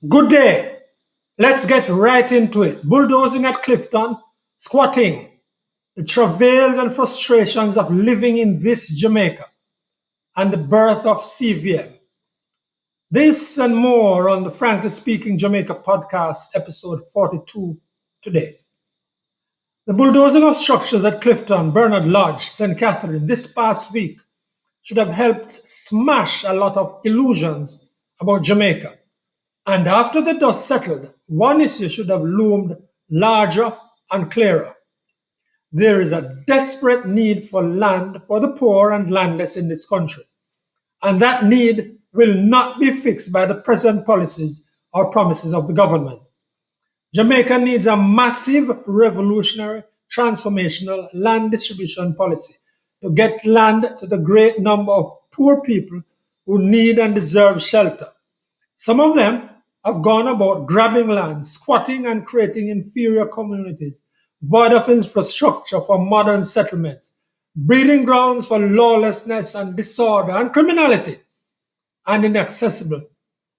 Good day. Let's get right into it. Bulldozing at Clifton, squatting, the travails and frustrations of living in this Jamaica, and the birth of CVM. This and more on the Frankly Speaking Jamaica podcast, episode 42 today. The bulldozing of structures at Clifton, Bernard Lodge, St Catherine this past week should have helped smash a lot of illusions about Jamaica. And after the dust settled, one issue should have loomed larger and clearer. There is a desperate need for land for the poor and landless in this country. And that need will not be fixed by the present policies or promises of the government. Jamaica needs a massive, revolutionary, transformational land distribution policy to get land to the great number of poor people who need and deserve shelter. Some of them have gone about grabbing land, squatting and creating inferior communities, void of infrastructure for modern settlements, breeding grounds for lawlessness and disorder and criminality, and inaccessible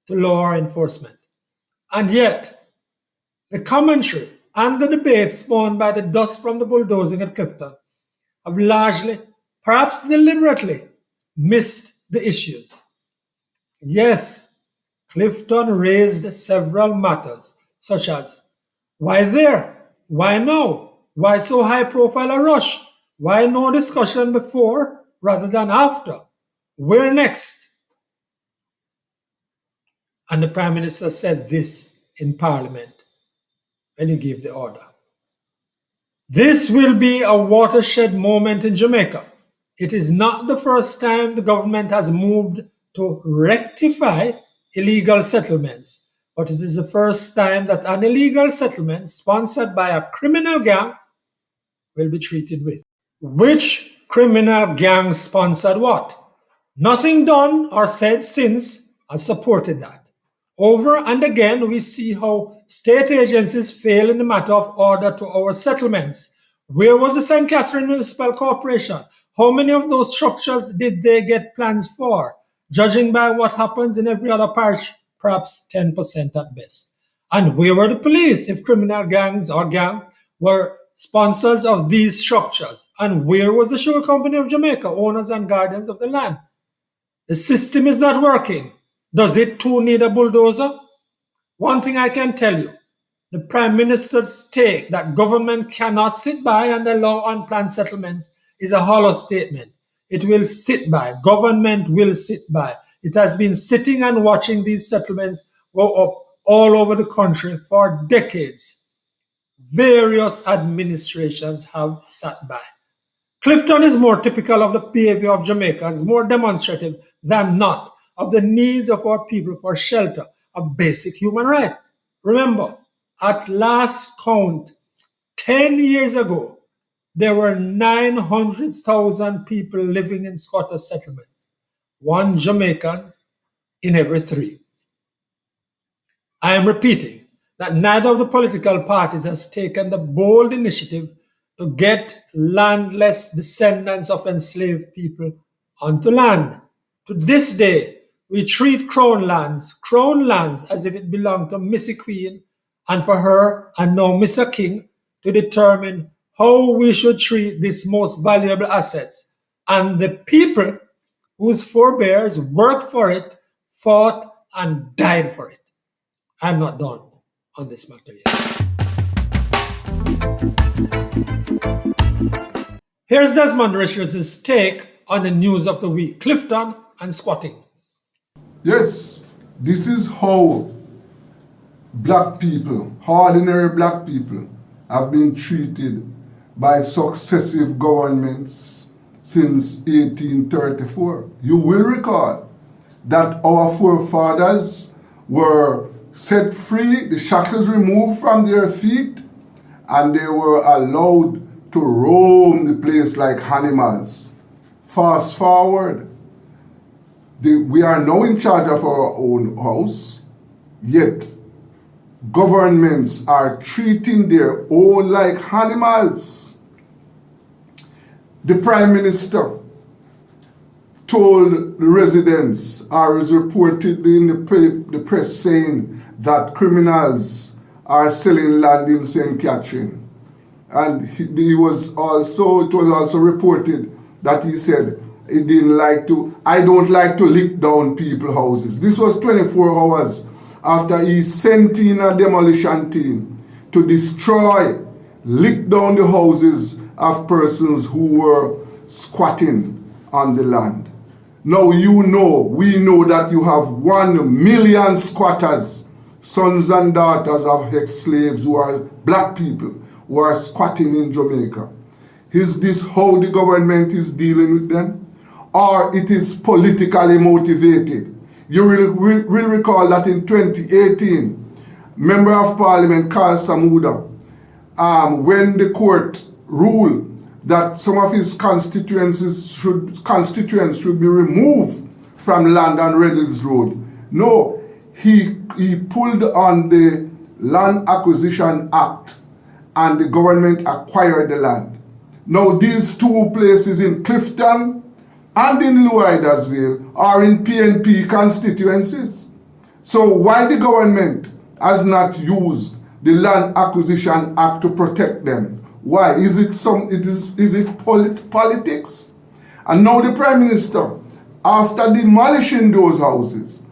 to law enforcement. And yet, the commentary and the debate spawned by the dust from the bulldozing at Clifton have largely, perhaps deliberately, missed the issues. Yes, Clifton raised several matters, such as why there? Why now? Why so high profile a rush? Why no discussion before rather than after? Where next? And the Prime Minister said this in Parliament when he gave the order. This will be a watershed moment in Jamaica. It is not the first time the government has moved to rectify illegal settlements, but it is the first time that an illegal settlement sponsored by a criminal gang will be treated with. Which criminal gang sponsored what? Nothing done or said since has supported that. Over and again, we see how state agencies fail in the matter of order to our settlements. Where was the St. Catherine Municipal Corporation? How many of those structures did they get plans for? Judging by what happens in every other parish, perhaps 10% at best. And where were the police if criminal gangs or gang were sponsors of these structures? And where was the Sugar Company of Jamaica, owners and guardians of the land? The system is not working. Does it too need a bulldozer? One thing I can tell you, the Prime Minister's take that government cannot sit by and allow unplanned settlements is a hollow statement. It will sit by. Government will sit by. It has been sitting and watching these settlements go up all over the country for decades. Various administrations have sat by. Clifton is more typical of the behavior of Jamaicans, more demonstrative than not of the needs of our people for shelter, a basic human right. Remember, at last count, 10 years ago, there were 900,000 people living in squatter settlements, one Jamaican in every three. I am repeating that neither of the political parties has taken the bold initiative to get landless descendants of enslaved people onto land. To this day, we treat crown lands as if it belonged to Missy Queen and for her and now Mr. King to determine how we should treat these most valuable assets and the people whose forebears worked for it, fought and died for it. I'm not done on this matter yet. Here's Desmond Richards' take on the news of the week, Clifton and squatting. Yes, this is how black people, ordinary black people, have been treated by successive governments since 1834. You will recall that our forefathers were set free, the shackles removed from their feet, and they were allowed to roam the place like animals. Fast forward, we are now in charge of our own house, yet governments are treating their own like animals. The Prime Minister told the residents, or is reported in the press saying that criminals are selling land in St. Catherine. And it was also reported that he said he I don't like to lick down people's houses. This was 24 hours after he sent in a demolition team to lick down the houses of persons who were squatting on the land. Now we know that you have 1 million squatters, sons and daughters of ex-slaves who are black people who are squatting in Jamaica. Is this how the government is dealing with them? Or it is politically motivated? You will recall that in 2018, Member of Parliament Karl Samuda, when the court ruled that some of his constituents should be removed from land on Red Hills Road. No, he pulled on the Land Acquisition Act and the government acquired the land. Now these two places in Clifton and in Louidersville are in PNP constituencies. So why the government has not used the Land Acquisition Act to protect them? Why? Is it politics? And now the Prime Minister, after demolishing those houses,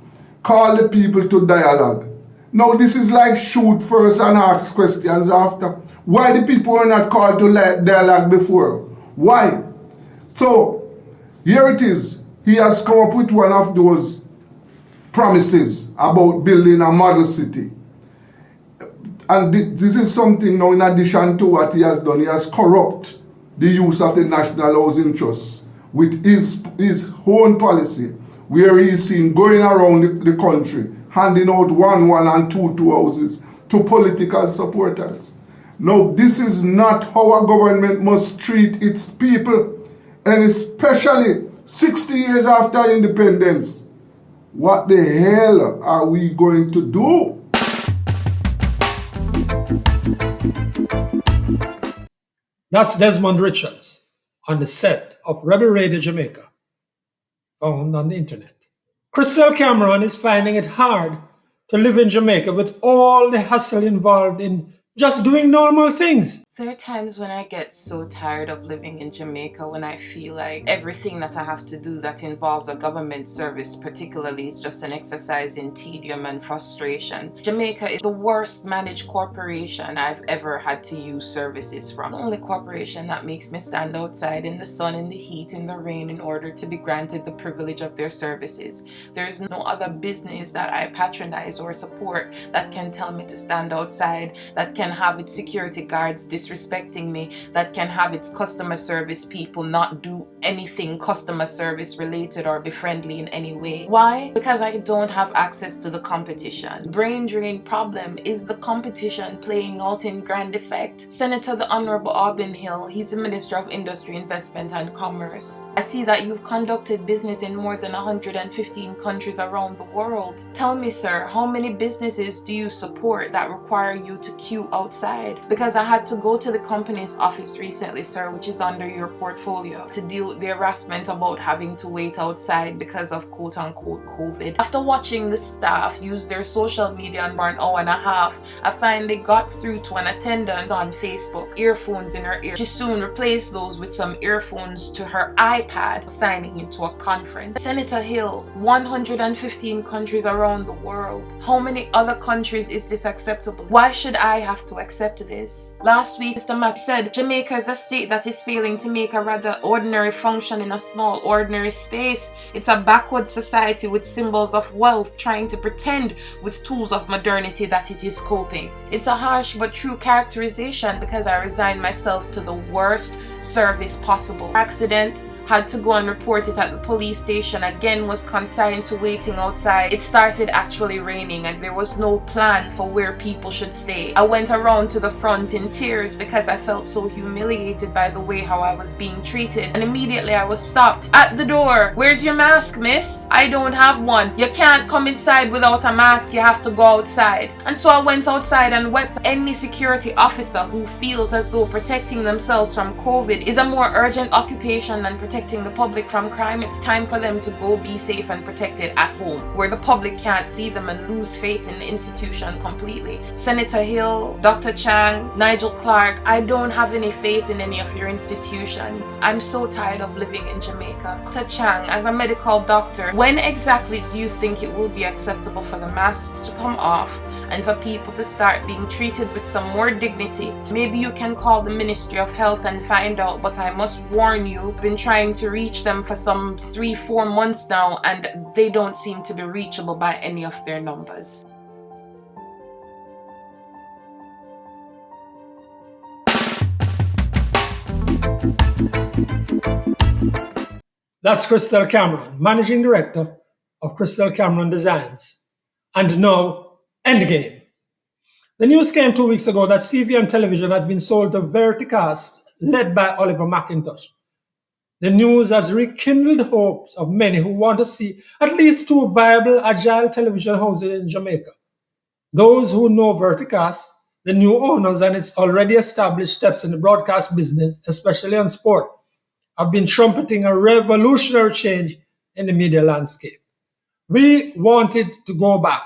called the people to dialogue. Now this is like shoot first and ask questions after. Why the people were not called to dialogue before? Why? So here it is. He has come up with one of those promises about building a model city. And this is something now, in addition to what he has done, he has corrupt the use of the National Housing Trust with his own policy, where he is seen going around the country, handing out 1 and 2 houses to political supporters. Now, this is not how a government must treat its people, and especially 60 years after independence. What the hell are we going to do? That's Desmond Richards on the set of Rebel Radio Jamaica, found on the internet. Krystal Cameron is finding it hard to live in Jamaica with all the hassle involved in just doing normal things. There are times when I get so tired of living in Jamaica, when I feel like everything that I have to do that involves a government service particularly is just an exercise in tedium and frustration. Jamaica is the worst managed corporation I've ever had to use services from. It's the only corporation that makes me stand outside in the sun, in the heat, in the rain in order to be granted the privilege of their services. There's no other business that I patronize or support that can tell me to stand outside, that can have its security guards disrespecting me, that can have its customer service people not do anything customer service related or be friendly in any way. Why? Because I don't have access to the competition. Brain drain problem is the competition playing out in grand effect. Senator the Honorable Auburn Hill, he's the Minister of Industry, Investment and Commerce. I see that you've conducted business in more than 115 countries around the world. Tell me, sir, how many businesses do you support that require you to queue outside? Because I had to go to the company's office recently, sir, which is under your portfolio, to deal with the harassment about having to wait outside because of quote-unquote COVID. After watching the staff use their social media for an hour and a half, I finally got through to an attendant on Facebook, earphones in her ear. She soon replaced those with some earphones to her iPad, signing into a conference. Senator Hill, 115 countries around the world. How many other countries is this acceptable? Why should I have to accept this? Last week, Mr. Mack said Jamaica is a state that is failing to make a rather ordinary function in a small ordinary space. It's a backward society with symbols of wealth trying to pretend with tools of modernity that it is coping. It's a harsh but true characterization because I resigned myself to the worst service possible. Accident, had to go and report it at the police station, again was consigned to waiting outside. It started actually raining and there was no plan for where people should stay. I went around to the front in tears because I felt so humiliated by the way how I was being treated, and immediately I was stopped at the door. Where's your mask, miss? I don't have one. You can't come inside without a mask, you have to go outside. And so I went outside and wept. Any security officer who feels as though protecting themselves from COVID is a more urgent occupation than protecting the public from crime, it's time for them to go be safe and protected at home, where the public can't see them and lose faith in the institution completely. Senator Hill, Dr. Chang, Nigel Clark, I don't have any faith in any of your institutions. I'm so tired of living in Jamaica. Dr. Chang, as a medical doctor, when exactly do you think it will be acceptable for the masks to come off and for people to start being treated with some more dignity? Maybe you can call the Ministry of Health and find out, but I must warn you, I've been trying to reach them for some 3-4 months now, and they don't seem to be reachable by any of their numbers. That's Krystal Cameron, Managing Director of Krystal Cameron Designs. And now, Endgame. The news came 2 weeks ago that CVM Television has been sold to Verticast, led by Oliver McIntosh. The news has rekindled hopes of many who want to see at least 2 viable, agile television houses in Jamaica. Those who know Verticast, the new owners, and its already established steps in the broadcast business, especially on sport, have been trumpeting a revolutionary change in the media landscape. We wanted to go back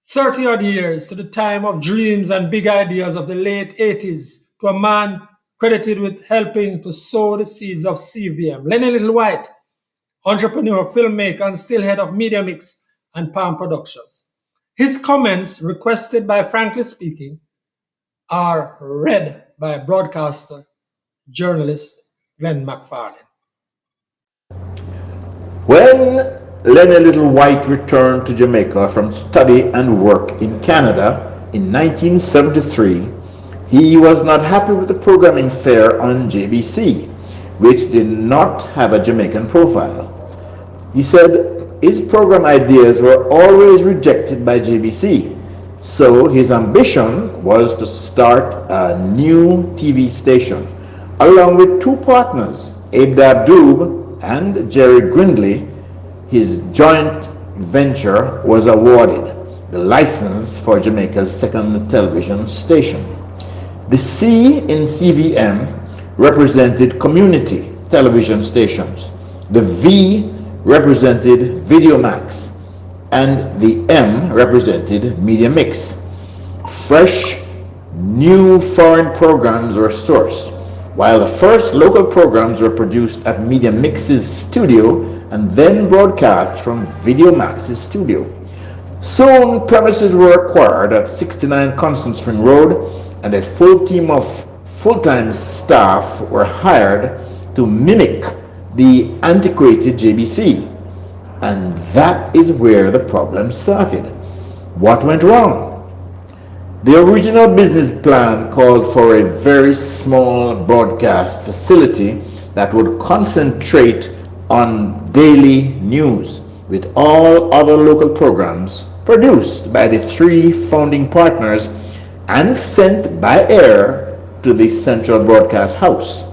30-odd years to the time of dreams and big ideas of the late 80s to a man credited with helping to sow the seeds of CVM, Lennie Little White, entrepreneur, filmmaker, and still head of Media Mix and Palm Productions. His comments, requested by Frankly Speaking, are read by broadcaster, journalist Glenn McFarlane. When Lennie Little White returned to Jamaica from study and work in Canada in 1973, he was not happy with the programming fare on JBC, which did not have a Jamaican profile. He said his program ideas were always rejected by JBC, so his ambition was to start a new TV station. Along with 2 partners, Abdab Doob and Jerry Grindley, his joint venture was awarded the license for Jamaica's second television station. The C in CVM represented community television stations. The V represented Video Max, and the M represented Media Mix. Fresh, new foreign programs were sourced, while the first local programs were produced at Media Mix's studio and then broadcast from Video Max's studio. Soon, premises were acquired at 69 Constant Spring Road, and a full team of full-time staff were hired to mimic the antiquated JBC. And that is where the problem started. What went wrong? The original business plan called for a very small broadcast facility that would concentrate on daily news, with all other local programs produced by the 3 founding partners and sent by air to the Central Broadcast House.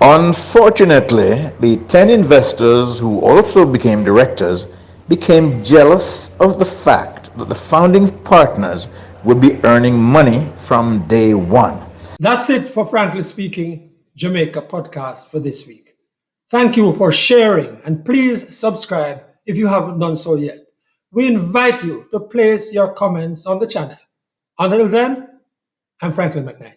Unfortunately, the 10 investors who also became directors became jealous of the fact that the founding partners would be earning money from day one. That's it for Frankly Speaking Jamaica podcast for this week. Thank you for sharing, and please subscribe if you haven't done so yet. We invite you to place your comments on the channel. Until then, I'm Franklin McKnight.